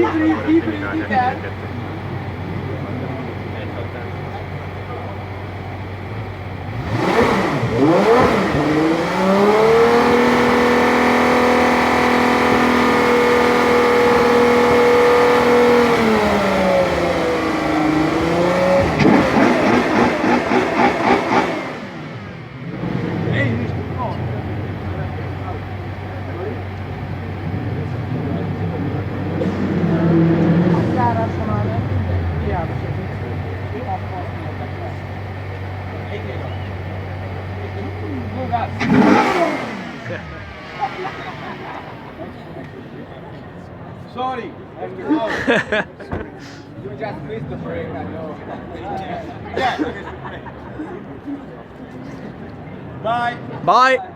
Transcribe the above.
Deep breath. Sorry, I have to go. You just missed the break, I know. Yeah. Bye. Bye.